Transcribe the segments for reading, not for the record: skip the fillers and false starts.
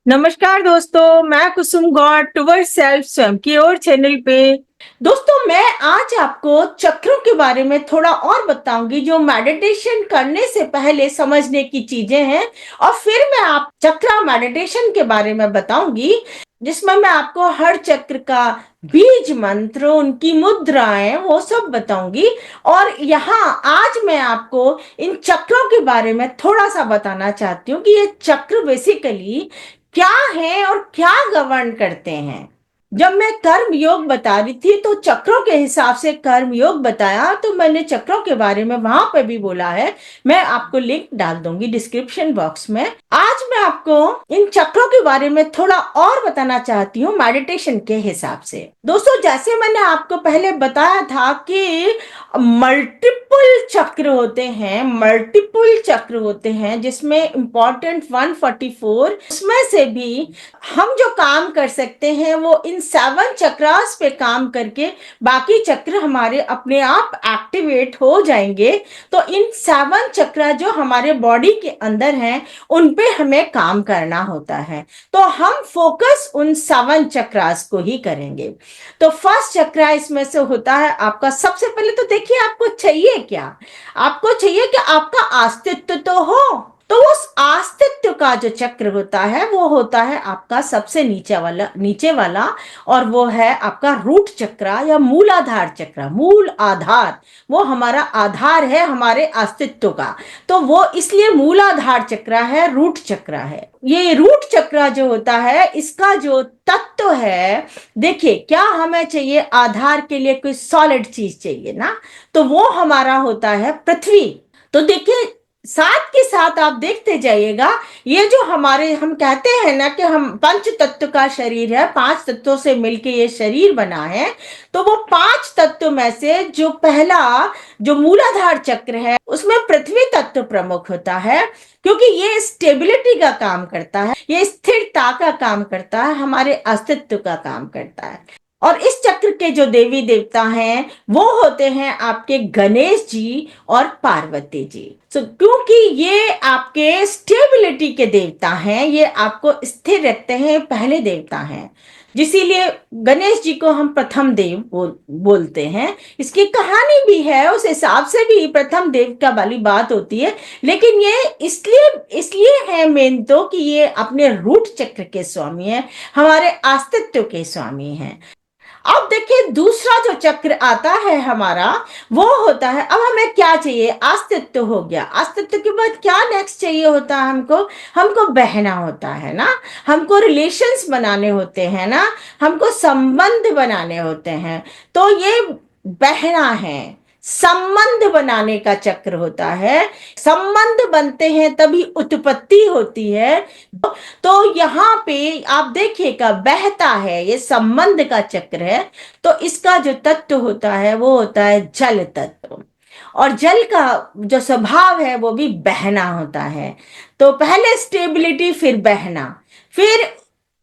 नमस्कार दोस्तों, मैं कुसुम गौड़ टूवर्ड सेल्फ स्वयं की ओर चैनल पे। दोस्तों, मैं आज आपको चक्रों के बारे में थोड़ा और बताऊंगी जो मेडिटेशन करने से पहले समझने की चीजें हैं। और फिर मैं आप चक्र मेडिटेशन के बारे में बताऊंगी, जिसमें मैं आपको हर चक्र का बीज मंत्र, उनकी मुद्राएं, वो सब बताऊंगी। और यहाँ आज मैं आपको इन चक्रों के बारे में थोड़ा सा बताना चाहती हूँ कि ये चक्र बेसिकली क्या है और क्या गवर्न करते हैं। जब मैं कर्म योग बता रही थी तो चक्रों के हिसाब से कर्म योग बताया, तो मैंने चक्रों के बारे में वहां पे भी बोला है। मैं आपको लिंक डाल दूंगी डिस्क्रिप्शन बॉक्स में। आज मैं आपको इन चक्रों के बारे में थोड़ा और बताना चाहती हूँ मेडिटेशन के हिसाब से। दोस्तों, जैसे मैंने आपको पहले बताया था कि मल्टीपल चक्र होते हैं जिसमें इंपॉर्टेंट 144, उसमें से भी हम जो काम कर सकते हैं वो इन 7 चक्रास पे काम करके बाकी चक्र हमारे अपने आप एक्टिवेट हो जाएंगे। तो इन 7 चक्र जो हमारे बॉडी के अंदर हैं उन पे हमें काम करना होता है। तो हम फोकस उन 7 चक्रास को ही करेंगे। तो फर्स्ट चक्र इसमें से होता है आपका। सबसे पहले तो देखिए, आपको चाहिए क्या? आपको चाहिए कि आपका अस्तित्व तो हो। तो उस अस्तित्व का जो चक्र होता है वो होता है आपका सबसे नीचे वाला, और वो है आपका रूट चक्र या मूलाधार चक्र। मूल आधार, वो हमारा आधार है हमारे अस्तित्व का। तो वो इसलिए मूलाधार चक्र है, रूट चक्र है। ये रूट चक्र जो होता है, इसका जो तत्व है, देखिए क्या हमें चाहिए? आधार के लिए कोई सॉलिड चीज चाहिए ना, तो वो हमारा होता है पृथ्वी। तो देखिए, साथ के साथ आप देखते जाइएगा, ये जो हमारे हम कहते हैं ना कि हम पंच तत्व का शरीर है, 5 तत्वों से मिलके ये शरीर बना है। तो वो 5 तत्व में से जो पहला जो मूलाधार चक्र है उसमें पृथ्वी तत्व प्रमुख होता है, क्योंकि ये स्टेबिलिटी का काम करता है, ये स्थिरता का काम करता है, हमारे अस्तित्व का काम करता है। और इस चक्र के जो देवी देवता हैं वो होते हैं आपके गणेश जी और पार्वती जी। क्योंकि ये आपके स्टेबिलिटी के देवता हैं, ये आपको स्थिर रखते हैं, पहले देवता हैं, जिसीलिए गणेश जी को हम प्रथम देव बोलते हैं। इसकी कहानी भी है, उस हिसाब से भी प्रथम देव का वाली बात होती है। लेकिन ये इसलिए है मेन तो कि ये अपने रूट चक्र के स्वामी हैं, हमारे अस्तित्व के स्वामी हैं। अब देखिए, दूसरा जो चक्र आता है हमारा, वो होता है, अब हमें क्या चाहिए? अस्तित्व हो गया। अस्तित्व के बाद क्या नेक्स्ट चाहिए होता है हमको? हमको बहना होता है ना, हमको रिलेशंस बनाने होते हैं ना, हमको संबंध बनाने होते हैं। तो ये बहना है, संबंध बनाने का चक्र होता है। संबंध बनते हैं तभी उत्पत्ति होती है। तो यहाँ पे आप देखिएगा, बहता है, ये संबंध का चक्र है। तो इसका जो तत्व होता है वो होता है जल तत्व। और जल का जो स्वभाव है वो भी बहना होता है। तो पहले स्टेबिलिटी, फिर बहना, फिर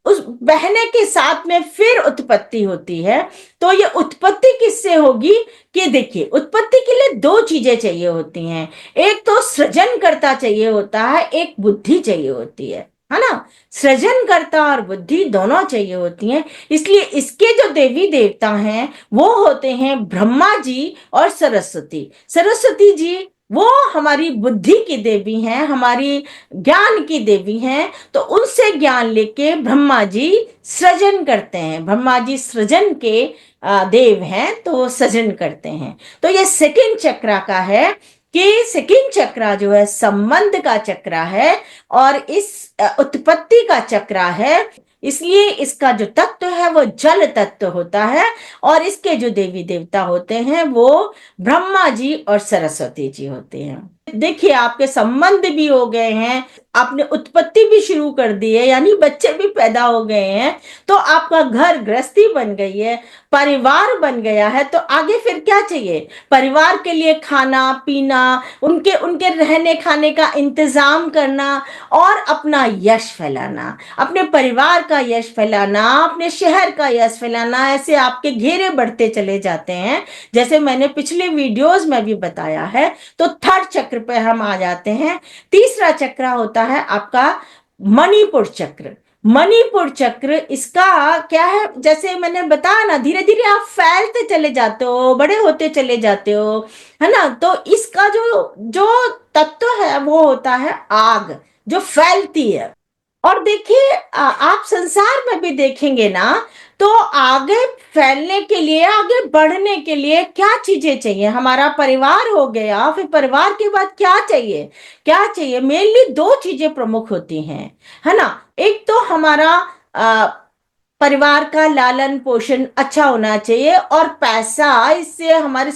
उस बहने के साथ में फिर उत्पत्ति होती है। तो ये उत्पत्ति किससे होगी? कि देखिए, उत्पत्ति के लिए 2 चीजें चाहिए होती हैं। एक तो सृजन करता चाहिए होता है, एक बुद्धि चाहिए होती है ना। सृजन करता और बुद्धि दोनों चाहिए होती हैं। इसलिए इसके जो देवी देवता हैं वो होते हैं ब्रह्मा जी और सरस्वती। सरस्वती जी वो हमारी बुद्धि की देवी हैं, हमारी ज्ञान की देवी हैं। तो उनसे ज्ञान लेके ब्रह्मा जी सृजन करते हैं। ब्रह्मा जी सृजन के देव हैं, तो वो सृजन करते हैं। तो ये सेकंड चक्र का है कि सेकंड चक्र जो है संबंध का चक्र है, और इस उत्पत्ति का चक्र है। इसलिए इसका जो तत्व है वो जल तत्व होता है। और इसके जो देवी देवता होते हैं वो ब्रह्मा जी और सरस्वती जी होते हैं। देखिए, आपके संबंध भी हो गए हैं, आपने उत्पत्ति भी शुरू कर दी है, यानी बच्चे भी पैदा हो गए हैं। तो आपका घर गृहस्थी बन गई है, परिवार बन गया है। तो आगे फिर क्या चाहिए? परिवार के लिए खाना पीना, उनके उनके रहने खाने का इंतजाम करना, और अपना यश फैलाना, अपने परिवार का यश फैलाना, अपने शहर का यश फैलाना। ऐसे आपके घेरे बढ़ते चले जाते हैं, जैसे मैंने पिछले वीडियोस में भी बताया है। तो थर्ड चक्र पे हम आ जाते हैं। तीसरा चक्र होता है आपका मणिपुर चक्र। मणिपुर चक्र इसका क्या है, जैसे मैंने बताया ना, धीरे धीरे आप फैलते चले जाते हो, बड़े होते चले जाते हो, है ना। तो इसका जो जो तत्व है वो होता है आग, जो फैलती है। और देखिए आप संसार में भी देखेंगे ना, तो आगे फैलने के लिए, आगे बढ़ने के लिए क्या चीजें चाहिए? हमारा परिवार हो गया, फिर परिवार के बाद क्या चाहिए? क्या चाहिए? मेनली दो चीजें प्रमुख होती हैं, है ना। एक तो हमारा परिवार का लालन पोषण अच्छा होना चाहिए, और पैसा, इससे हमारे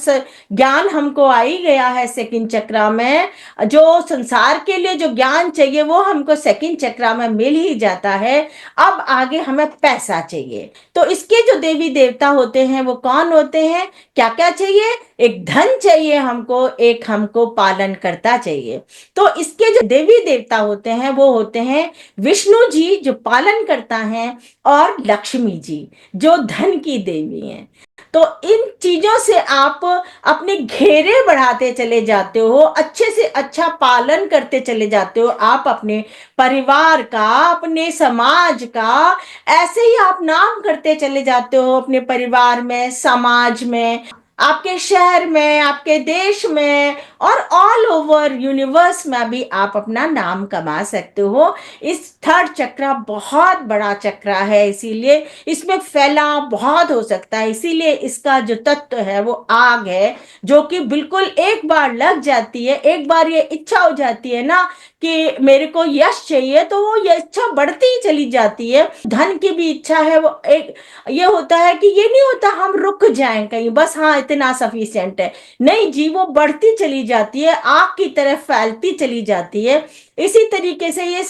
ज्ञान हमको आ ही गया है सेकंड चक्रा में। जो संसार के लिए जो ज्ञान चाहिए वो हमको सेकंड चक्रा में मिल ही जाता है। अब आगे हमें पैसा चाहिए, तो इसके जो देवी देवता होते हैं वो कौन होते हैं? क्या क्या चाहिए? एक धन चाहिए हमको, एक हमको पालन करता चाहिए। तो इसके जो देवी देवता होते हैं वो होते हैं विष्णु जी जो पालन करता है, और लक्ष्मी जी जो धन की देवी हैं। तो इन चीजों से आप अपने घेरे बढ़ाते चले जाते हो, अच्छे से अच्छा पालन करते चले जाते हो, आप अपने परिवार का, अपने समाज का, ऐसे ही आप नाम करते चले जाते हो अपने परिवार में, समाज में, आपके शहर में, आपके देश में, और ऑल ओवर यूनिवर्स में भी आप अपना नाम कमा सकते हो। इस थर्ड चक्र बहुत बड़ा चक्र है, इसीलिए इसमें फैलाव बहुत हो सकता है। इसीलिए इसका जो तत्व है वो आग है, जो कि बिल्कुल एक बार लग जाती है, एक बार ये इच्छा हो जाती है ना कि मेरे को यश चाहिए, तो वो ये इच्छा बढ़ती ही चली जाती है। धन की भी इच्छा है, वो एक ये होता है कि ये नहीं होता हम रुक जाएं कहीं, बस हाँ इतना सफिशिएंट है, नहीं जी, वो बढ़ती चली जाती है, आग की तरह फैलती चली जाती है। इसी तरीके से ये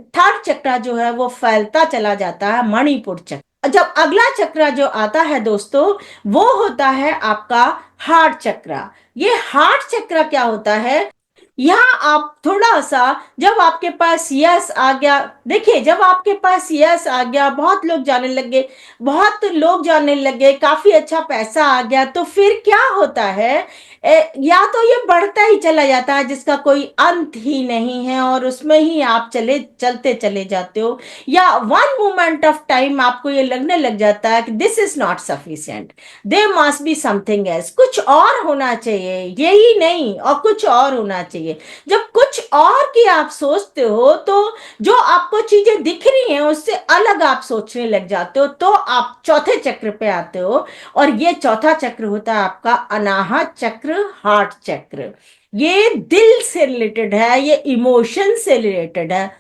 थर्ड चक्र जो है वो फैलता चला जाता है, मणिपुर चक्र। जब अगला चक्र जो आता है दोस्तों, वो होता है आपका हार्ट चक्र। ये हार्ट चक्र क्या होता है? यहाँ आप थोड़ा सा, जब आपके पास यस आ गया, देखिए जब आपके पास यस आ गया, बहुत लोग जाने लगे, बहुत लोग जाने लगे, काफी अच्छा पैसा आ गया, तो फिर क्या होता है? या तो ये बढ़ता ही चला जाता है जिसका कोई अंत ही नहीं है, और उसमें ही आप चलते चले जाते हो। या वन मोमेंट ऑफ टाइम आपको ये लगने लग जाता है कि this is not sufficient, they must be something else, कुछ और होना चाहिए, यही नहीं और कुछ और होना चाहिए। जब कुछ और की आप सोचते हो, तो जो आपको चीजें दिख रही हैं उससे अलग आप सोचने लग जाते हो, तो आप चौथे चक्र पे आते हो। और ये चौथा चक्र होता है आपका अनाहत चक्र, हार्ट चक्र। ये दिल से रिलेटेड है, ये इमोशन से रिलेटेड है।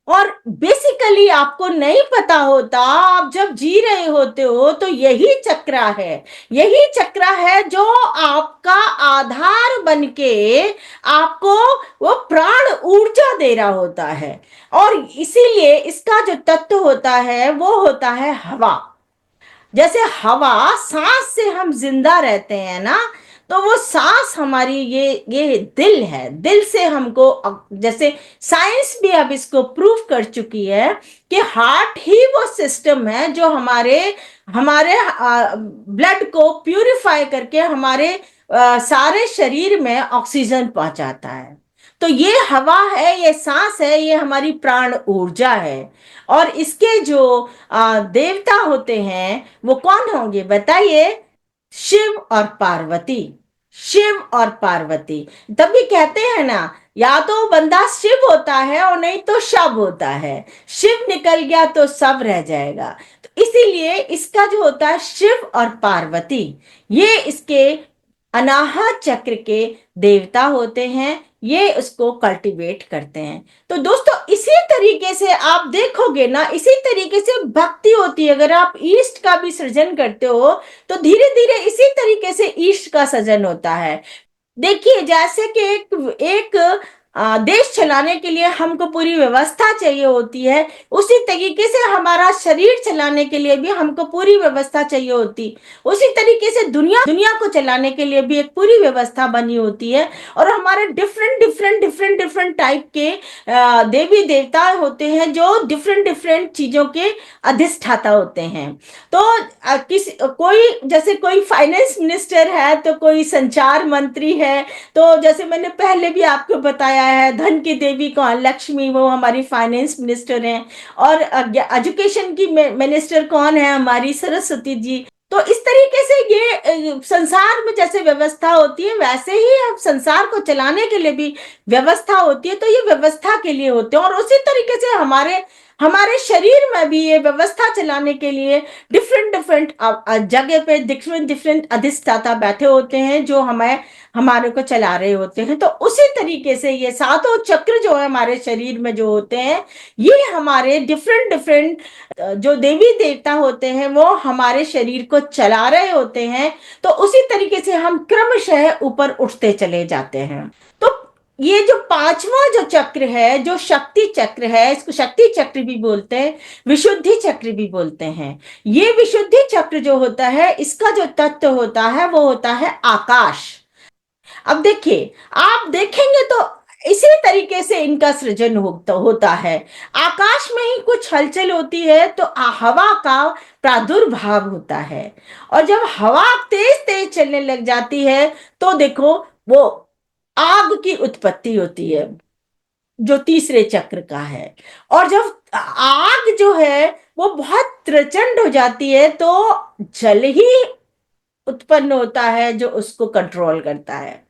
और बेसिकली आपको नहीं पता होता, आप जब जी रहे होते हो तो यही चक्र है, यही चक्र है जो आपका आधार बन के आपको वो प्राण ऊर्जा दे रहा होता है। और इसीलिए इसका जो तत्व होता है वो होता है हवा। जैसे हवा, सांस से हम जिंदा रहते हैं ना, तो वो सांस हमारी, ये दिल है, दिल से हमको, जैसे साइंस भी अब इसको प्रूव कर चुकी है कि हार्ट ही वो सिस्टम है जो हमारे हमारे ब्लड को प्यूरिफाई करके हमारे सारे शरीर में ऑक्सीजन पहुंचाता है। तो ये हवा है, ये सांस है, ये हमारी प्राण ऊर्जा है। और इसके जो देवता होते हैं वो कौन होंगे बताइए? शिव और पार्वती। शिव और पार्वती। तभी कहते हैं ना, या तो बंदा शिव होता है और नहीं तो शव होता है। शिव निकल गया तो सब रह जाएगा। तो इसीलिए इसका जो होता है शिव और पार्वती, ये इसके अनाहत चक्र के देवता होते हैं, ये उसको कल्टीवेट करते हैं। तो दोस्तों इसी तरीके से आप देखोगे ना, इसी तरीके से भक्ति होती है। अगर आप ईस्ट का भी सृजन करते हो तो धीरे धीरे इसी तरीके से ईस्ट का सृजन होता है। देखिए जैसे कि एक देश चलाने के लिए हमको पूरी व्यवस्था चाहिए होती है, उसी तरीके से हमारा शरीर चलाने के लिए भी हमको पूरी व्यवस्था चाहिए होती। उसी तरीके से दुनिया दुनिया को चलाने के लिए भी एक पूरी व्यवस्था बनी होती है। और हमारे different different different different type के देवी देवता होते हैं जो डिफरेंट डिफरेंट चीजों के अधिष्ठाता होते हैं। तो कोई, जैसे कोई फाइनेंस मिनिस्टर है, तो कोई संचार मंत्री है, तो जैसे मैंने पहले भी आपको बताया बताया है। धन की देवी कौन? लक्ष्मी, वो हमारी फाइनेंस मिनिस्टर हैं। और एजुकेशन की मिनिस्टर कौन है? हमारी सरस्वती जी। तो इस तरीके से ये संसार में जैसे व्यवस्था होती है, वैसे ही अब संसार को चलाने के लिए भी व्यवस्था होती है। तो ये व्यवस्था के लिए होते हैं, और उसी तरीके से हमारे हमारे शरीर में भी ये व्यवस्था चलाने के लिए डिफरेंट डिफरेंट जगह पे डिफरेंट डिफरेंट अधिष्ठाता बैठे होते हैं, जो हमें हमारे को चला रहे होते हैं। तो उसी तरीके से ये सातों चक्र जो है हमारे शरीर में जो होते हैं, ये हमारे डिफरेंट डिफरेंट जो देवी देवता होते हैं वो हमारे शरीर को चला रहे होते हैं। तो उसी तरीके से हम क्रमशः ऊपर उठते चले जाते हैं। तो ये जो पांचवा जो चक्र है, जो शक्ति चक्र है, इसको शक्ति चक्र भी बोलते हैं, विशुद्धि चक्र भी बोलते हैं। ये विशुद्धि चक्र जो होता है, इसका जो तत्व होता है वो होता है आकाश। अब देखिए, आप देखेंगे तो इसी तरीके से इनका सृजन होता है। आकाश में ही कुछ हलचल होती है तो हवा का प्रादुर्भाव होता है। और जब हवा तेज तेज चलने लग जाती है तो देखो, वो आग की उत्पत्ति होती है, जो तीसरे चक्र का है। और जब आग जो है वो बहुत प्रचंड हो जाती है तो जल ही उत्पन्न होता है, जो उसको कंट्रोल करता है।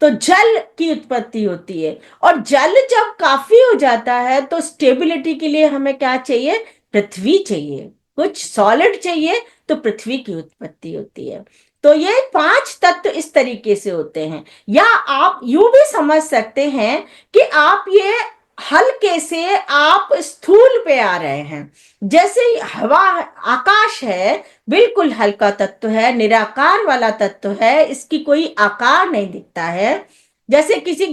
तो जल की उत्पत्ति होती है। और जल जब काफी हो जाता है तो स्टेबिलिटी के लिए हमें क्या चाहिए? पृथ्वी चाहिए, कुछ सॉलिड चाहिए, तो पृथ्वी की उत्पत्ति होती है। तो ये पांच तत्व इस तरीके से होते हैं। या आप यूं भी समझ सकते हैं कि आप ये हल्के से आप स्थूल पे आ रहे हैं। जैसे हवा, आकाश है, बिल्कुल हल्का तत्व है, निराकार वाला तत्व है, इसकी कोई आकार नहीं दिखता है। जैसे किसी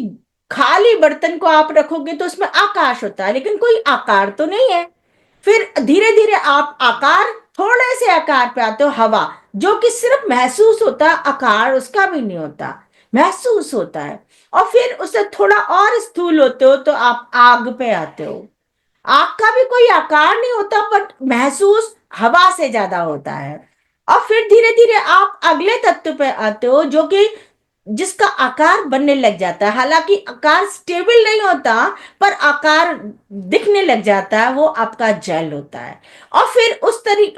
खाली बर्तन को आप रखोगे तो उसमें आकाश होता है, लेकिन कोई आकार तो नहीं है। फिर धीरे धीरे आप आकार, थोड़े से आकार पे आते हो, हवा, जो कि सिर्फ महसूस होता है, आकार उसका भी नहीं होता, महसूस होता है। और फिर उससे थोड़ा और स्थूल होते हो तो आप आग पे आते हो। आग का भी कोई आकार नहीं होता, बट महसूस हवा से ज्यादा होता है। और फिर धीरे धीरे आप अगले तत्व पे आते हो, जो कि जिसका आकार बनने लग जाता है। हालांकि आकार स्टेबल नहीं होता, पर आकार दिखने लग जाता है, वो आपका जल होता है। और फिर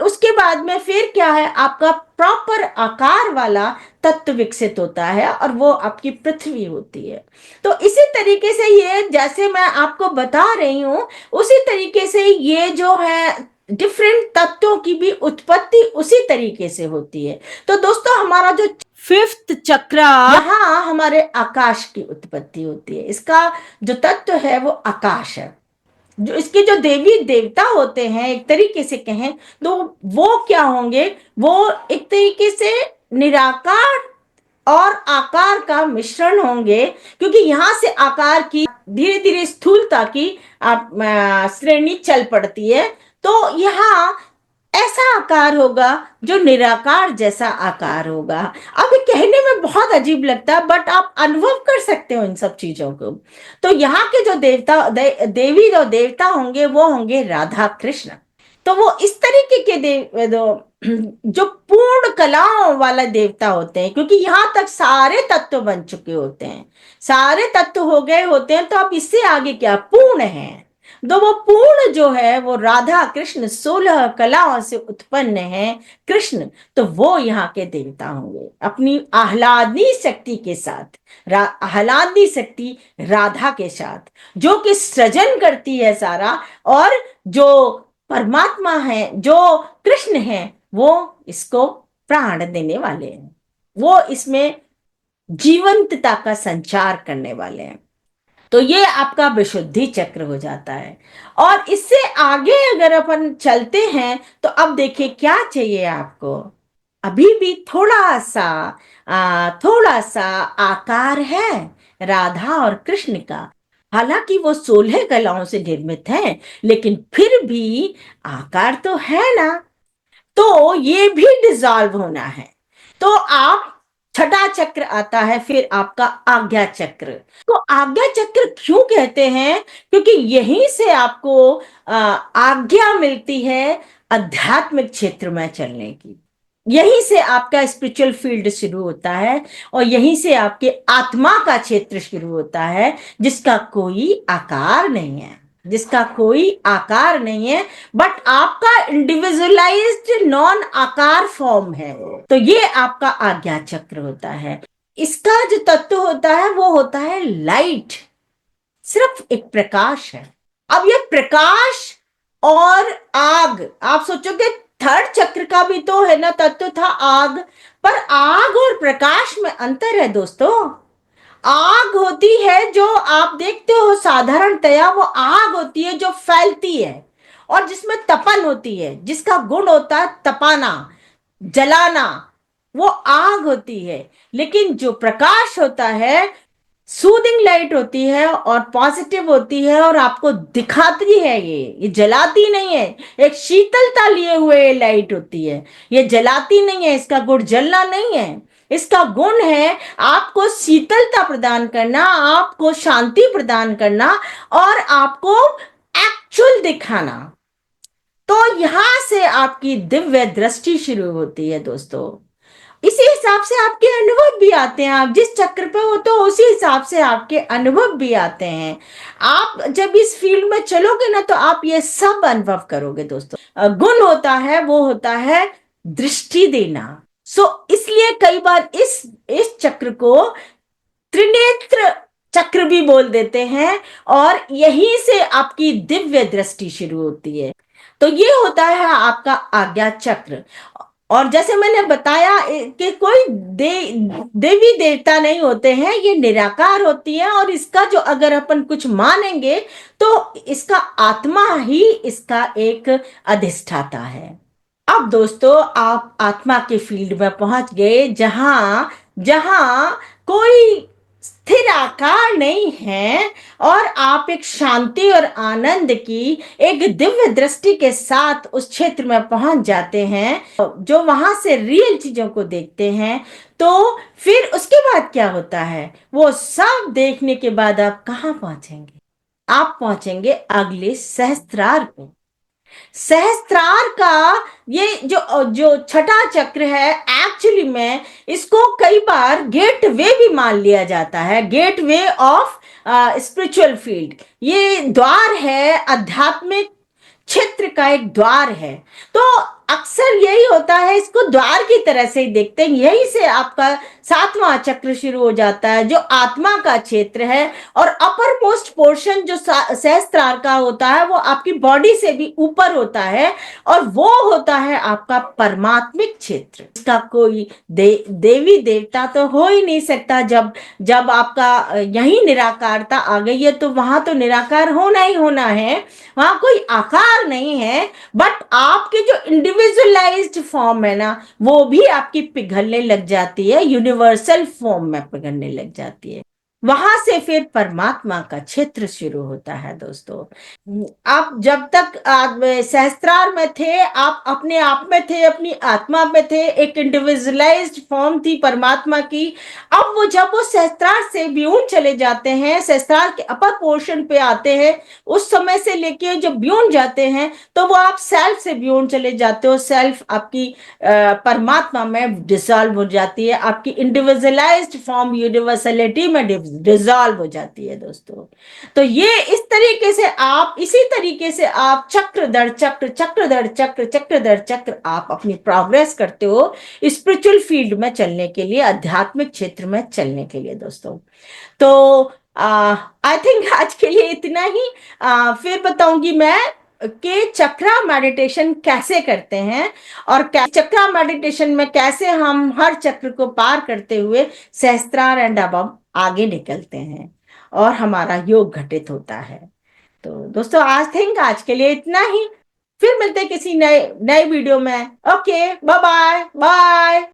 उसके बाद में फिर क्या है? आपका प्रॉपर आकार वाला तत्व विकसित होता है, और वो आपकी पृथ्वी होती है। तो इसी तरीके से ये, जैसे मैं आपको बता रही हूं, उसी तरीके से ये जो है डिफरेंट तत्वों की भी उत्पत्ति उसी तरीके से होती है। तो दोस्तों, हमारा जो फिफ्थ चक्र, यहाँ हमारे आकाश की उत्पत्ति होती है। इसका जो तत्व है वो आकाश है। जो इसके जो देवी देवता होते हैं, एक तरीके से कहें तो वो क्या होंगे? वो एक तरीके से निराकार और आकार का मिश्रण होंगे, क्योंकि यहां से आकार की धीरे धीरे स्थूलता की श्रेणी चल पड़ती है। तो यहाँ ऐसा आकार होगा जो निराकार जैसा आकार होगा। अब ये कहने में बहुत अजीब लगता है, बट आप अनुभव कर सकते हो इन सब चीजों को। तो यहाँ के जो देवी जो देवता होंगे वो होंगे राधा कृष्ण। तो वो इस तरीके के जो पूर्ण कलाओं वाला देवता होते हैं, क्योंकि यहां तक सारे तत्व बन चुके होते हैं, सारे तत्व हो गए होते हैं। तो अब इससे आगे क्या? पूर्ण है। तो वो पूर्ण जो है वो राधा कृष्ण 16 कलाओं से उत्पन्न है कृष्ण। तो वो यहाँ के देवता होंगे अपनी आह्लादनी शक्ति के साथ, आह्लादनी शक्ति राधा के साथ, जो कि सृजन करती है सारा। और जो परमात्मा है, जो कृष्ण है, वो इसको प्राण देने वाले हैं, वो इसमें जीवंतता का संचार करने वाले हैं। तो ये आपका विशुद्धि चक्र हो जाता है। और इससे आगे अगर अपन चलते हैं तो अब देखिए क्या चाहिए आपको। अभी भी थोड़ा सा आकार है राधा और कृष्ण का। हालांकि वो 16 कलाओं से निर्मित हैं, लेकिन फिर भी आकार तो है ना। तो ये भी डिसॉल्व होना है। तो आप, छठा चक्र आता है फिर आपका आज्ञा चक्र। तो आज्ञा चक्र क्यों कहते हैं? क्योंकि यहीं से आपको आज्ञा मिलती है आध्यात्मिक क्षेत्र में चलने की। यहीं से आपका स्पिरिचुअल फील्ड शुरू होता है और यहीं से आपके आत्मा का क्षेत्र शुरू होता है, जिसका कोई आकार नहीं है, जिसका कोई आकार नहीं है, बट आपका इंडिविजुअलाइज्ड नॉन आकार फॉर्म है। तो ये आपका आज्ञा चक्र होता है। इसका जो तत्व होता है वो होता है लाइट, सिर्फ एक प्रकाश है। अब ये प्रकाश और आग, आप सोचोगे थर्ड चक्र का भी तो है ना तत्व था आग, पर आग और प्रकाश में अंतर है दोस्तों। आग होती है जो आप देखते हो साधारणतया, वो आग होती है जो फैलती है और जिसमें तपन होती है, जिसका गुण होता है तपाना, जलाना, वो आग होती है। लेकिन जो प्रकाश होता है, सूदिंग लाइट होती है और पॉजिटिव होती है और आपको दिखाती है, ये जलाती नहीं है। एक शीतलता लिए हुए लाइट होती है, ये जलाती नहीं है, इसका गुण जलना नहीं है। इसका गुण है आपको शीतलता प्रदान करना, आपको शांति प्रदान करना और आपको एक्चुअल दिखाना। तो यहां से आपकी दिव्य दृष्टि शुरू होती है दोस्तों। इसी हिसाब से आपके अनुभव भी आते हैं। आप जिस चक्र पे हो तो उसी हिसाब से आपके अनुभव भी आते हैं। आप जब इस फील्ड में चलोगे ना तो आप ये सब अनुभव करोगे दोस्तों। गुण होता है वो होता है दृष्टि देना। इसलिए कई बार इस चक्र को त्रिनेत्र चक्र भी बोल देते हैं और यहीं से आपकी दिव्य दृष्टि शुरू होती है। तो ये होता है आपका आज्ञा चक्र। और जैसे मैंने बताया कि कोई देवी देवता नहीं होते हैं, ये निराकार होती है और इसका जो अगर अपन कुछ मानेंगे तो इसका आत्मा ही इसका एक अधिष्ठाता है। अब दोस्तों आप आत्मा के फील्ड में पहुंच गए, जहां जहां कोई स्थिर आकार नहीं है और आप एक शांति और आनंद की एक दिव्य दृष्टि के साथ उस क्षेत्र में पहुंच जाते हैं, जो वहां से रियल चीजों को देखते हैं। तो फिर उसके बाद क्या होता है, वो सब देखने के बाद आप कहां पहुंचेंगे? आप पहुंचेंगे अगले सहस्त्रार पे। सहस्त्रार का ये जो जो छठा चक्र है, एक्चुअली में इसको कई बार गेट वे भी मान लिया जाता है, gateway of spiritual field. ये द्वार है, आध्यात्मिक क्षेत्र का एक द्वार है। तो अक्सर यही होता है, इसको द्वार की तरह से ही देखते हैं। यही से आपका सातवां चक्र शुरू हो जाता है, जो आत्मा का क्षेत्र है। और अपर मोस्ट पोर्शन जो सहस्त्रार का होता है वो आपकी बॉडी से भी ऊपर होता है और वो होता है आपका परमात्मिक क्षेत्र। इसका कोई देवी देवता तो हो ही नहीं सकता। जब जब आपका यही निराकारता आ गई है तो वहां तो निराकार होना ही होना है, वहां कोई आकार नहीं है। बट आपके जो इंडिविजुअलाइज्ड फॉर्म है ना, वो भी आपकी पिघलने लग जाती है, यूनिवर्सल फॉर्म में पिघलने लग जाती है। वहां से फिर परमात्मा का क्षेत्र शुरू होता है दोस्तों। आप जब तक सहस्त्रार में थे, आप अपने आप में थे, अपनी आत्मा में थे, एक इंडिविजुअलाइज्ड फॉर्म थी परमात्मा की। अब वो जब वो सहस्त्रार से ब्यून चले जाते हैं, सहस्त्रार के अपर पोर्शन पे आते हैं, उस समय से लेके जब ब्यून जाते हैं तो वो आप सेल्फ से ब्यून चले जाते हो। सेल्फ आपकी परमात्मा में डिसॉल्व हो जाती है, आपकी इंडिविजुअलाइज्ड फॉर्म यूनिवर्सलिटी में डिसॉल्व हो जाती है दोस्तों। तो ये इसी तरीके से आप चक्र दर चक्र, चक्र दर चक्र, चक्र दर चक्र आप अपनी प्रोग्रेस करते हो स्पिरिचुअल फील्ड में चलने के लिए, आध्यात्मिक क्षेत्र में चलने के लिए दोस्तों। तो आई थिंक आज के लिए इतना ही। फिर बताऊंगी मैं कि चक्रा मेडिटेशन कैसे करते हैं और चक्रा मेडिटेशन में कैसे हम हर चक्र को पार करते हुए सहस्त्रार एंड अबव आगे निकलते हैं और हमारा योग घटित होता है। तो दोस्तों आज के लिए इतना ही। फिर मिलते हैं किसी नए नए वीडियो में। Okay, bye bye bye.